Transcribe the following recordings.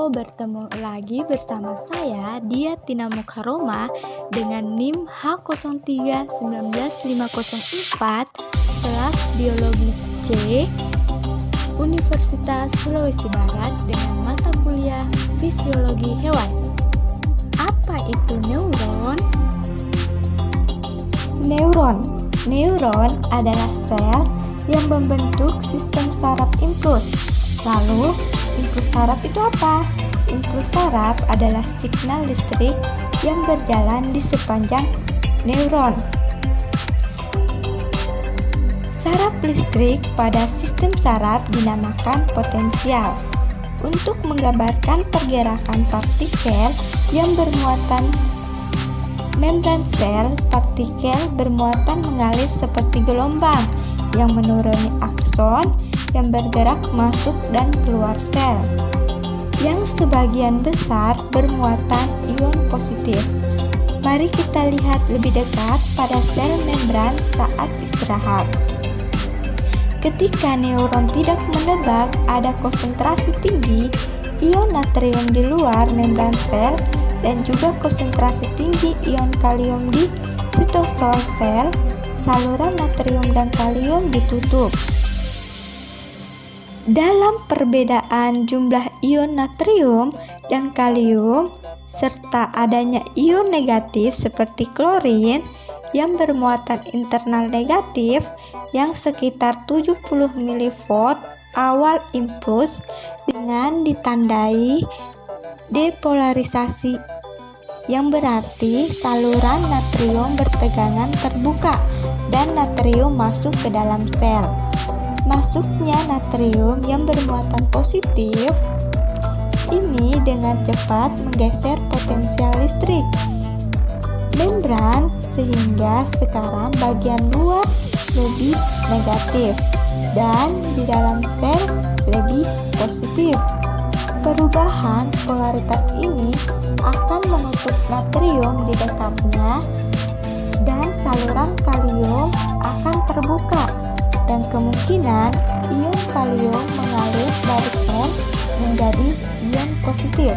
Halo, bertemu lagi bersama saya Dia Tina Mukharoma dengan NIM H03-19504 kelas Biologi C Universitas Sulawesi Barat dengan mata kuliah Fisiologi Hewan. Apa itu neuron? Neuron adalah sel yang membentuk sistem saraf impuls. Lalu, impuls saraf itu apa? Impuls saraf adalah signal listrik yang berjalan di sepanjang neuron. Saraf listrik pada sistem saraf dinamakan potensial. Untuk menggambarkan pergerakan partikel yang bermuatan membran sel, partikel bermuatan mengalir seperti gelombang yang menuruni akson yang bergerak masuk dan keluar sel, yang sebagian besar bermuatan ion positif. Mari kita lihat lebih dekat pada sel membran saat istirahat. Ketika neuron tidak menebak ada konsentrasi tinggi ion natrium di luar membran sel dan juga konsentrasi tinggi ion kalium di sitosol sel, saluran natrium dan kalium ditutup. Dalam perbedaan jumlah ion natrium dan kalium serta adanya ion negatif seperti klorin yang bermuatan internal negatif yang sekitar 70 mV awal impuls dengan ditandai depolarisasi, yang berarti saluran natrium bertegangan terbuka dan natrium masuk ke dalam sel. Masuknya natrium yang bermuatan positif ini dengan cepat menggeser potensial listrik membran sehingga sekarang bagian luar lebih negatif dan di dalam sel lebih positif. Perubahan polaritas ini akan menutup natrium di dekatnya dan saluran kalium akan terbuka dan kemungkinan ion kalium mengalir dari sel menjadi ion positif.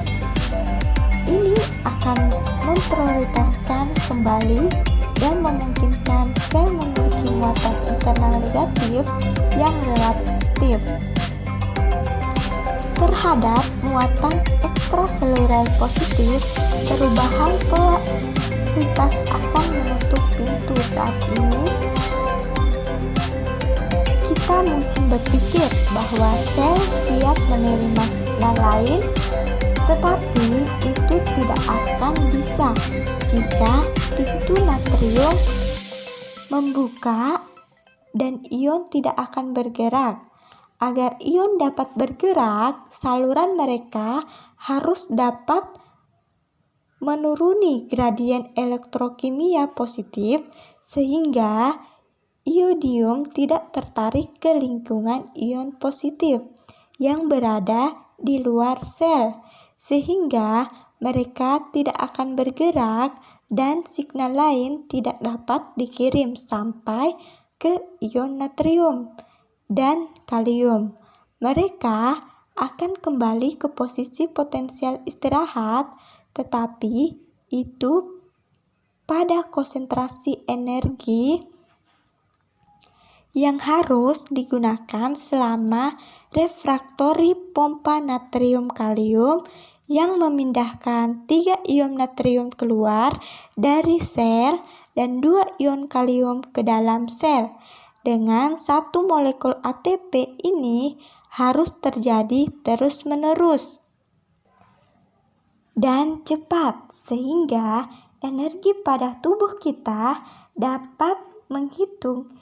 Ini akan memprioritaskan kembali dan memungkinkan sel memiliki muatan internal negatif yang relatif terhadap muatan ekstraseluler positif. Perubahan polaritas akan menutup pintu. Saat ini kita mungkin berpikir bahwa sel siap menerima signal lain, tetapi itu tidak akan bisa jika pintu natrium membuka dan ion tidak akan bergerak. Agar ion dapat bergerak, saluran mereka harus dapat menuruni gradien elektrokimia positif sehingga iodium tidak tertarik ke lingkungan ion positif yang berada di luar sel, sehingga mereka tidak akan bergerak dan signal lain tidak dapat dikirim sampai ke ion natrium dan kalium. Mereka akan kembali ke posisi potensial istirahat, tetapi itu pada konsentrasi energi yang harus digunakan selama refraktori pompa natrium kalium yang memindahkan 3 ion natrium keluar dari sel dan 2 ion kalium ke dalam sel. Dengan 1 molekul ATP ini harus terjadi terus-menerus dan cepat sehingga energi pada tubuh kita dapat menghitung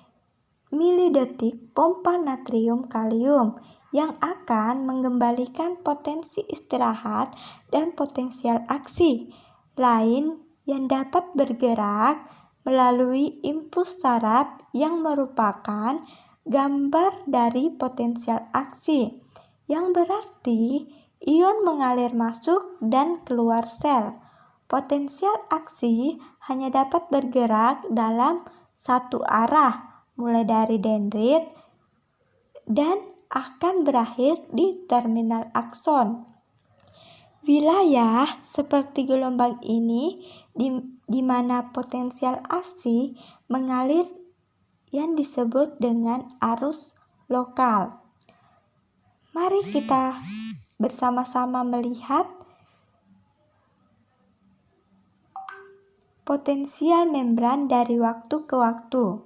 milidetik pompa natrium kalium yang akan mengembalikan potensi istirahat dan potensial aksi lain yang dapat bergerak melalui impuls saraf yang merupakan gambar dari potensial aksi, yang berarti ion mengalir masuk dan keluar sel. Potensial aksi hanya dapat bergerak dalam satu arah, mulai dari dendrit dan akan berakhir di terminal akson. Wilayah seperti gelombang ini di mana potensial aksi mengalir yang disebut dengan arus lokal. Mari kita bersama-sama melihat potensial membran dari waktu ke waktu.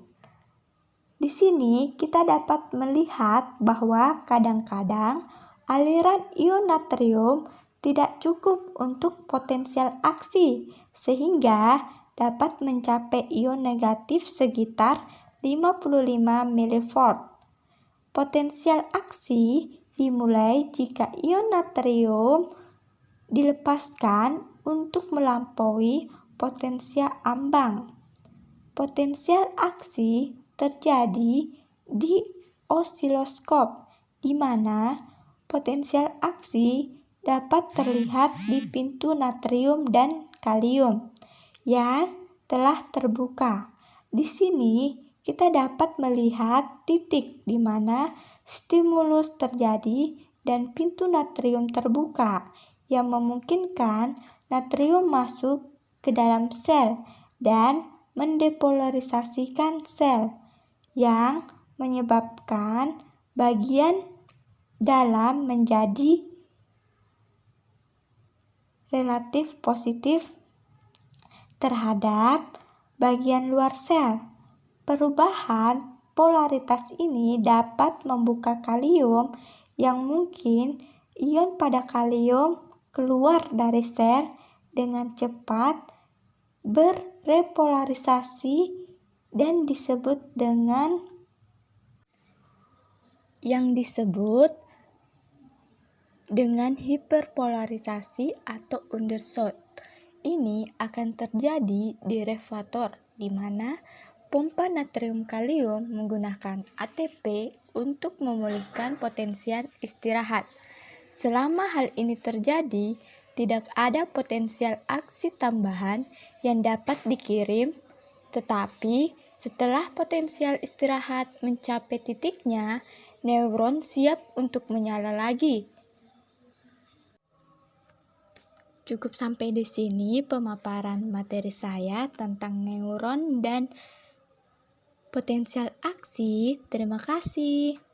Di sini kita dapat melihat bahwa kadang-kadang aliran ion natrium tidak cukup untuk potensial aksi, sehingga dapat mencapai ion negatif sekitar 55 mV. Potensial aksi dimulai jika ion natrium dilepaskan untuk melampaui potensial ambang. Potensial aksi terjadi di osiloskop, di mana potensial aksi dapat terlihat di pintu natrium dan kalium yang telah terbuka. Di sini kita dapat melihat titik di mana stimulus terjadi dan pintu natrium terbuka yang memungkinkan natrium masuk ke dalam sel dan mendepolarisasikan sel yang menyebabkan bagian dalam menjadi relatif positif terhadap bagian luar sel. Perubahan polaritas ini dapat membuka kalium yang mungkin ion pada kalium keluar dari sel dengan cepat berrepolarisasi dan disebut dengan hiperpolarisasi atau undershot. Ini akan terjadi di reservoir, di mana pompa natrium kalium menggunakan ATP untuk memulihkan potensial istirahat. Selama hal ini terjadi, tidak ada potensial aksi tambahan yang dapat dikirim, tetapi setelah potensial istirahat mencapai titiknya, neuron siap untuk menyala lagi. Cukup sampai di sini pemaparan materi saya tentang neuron dan potensial aksi. Terima kasih.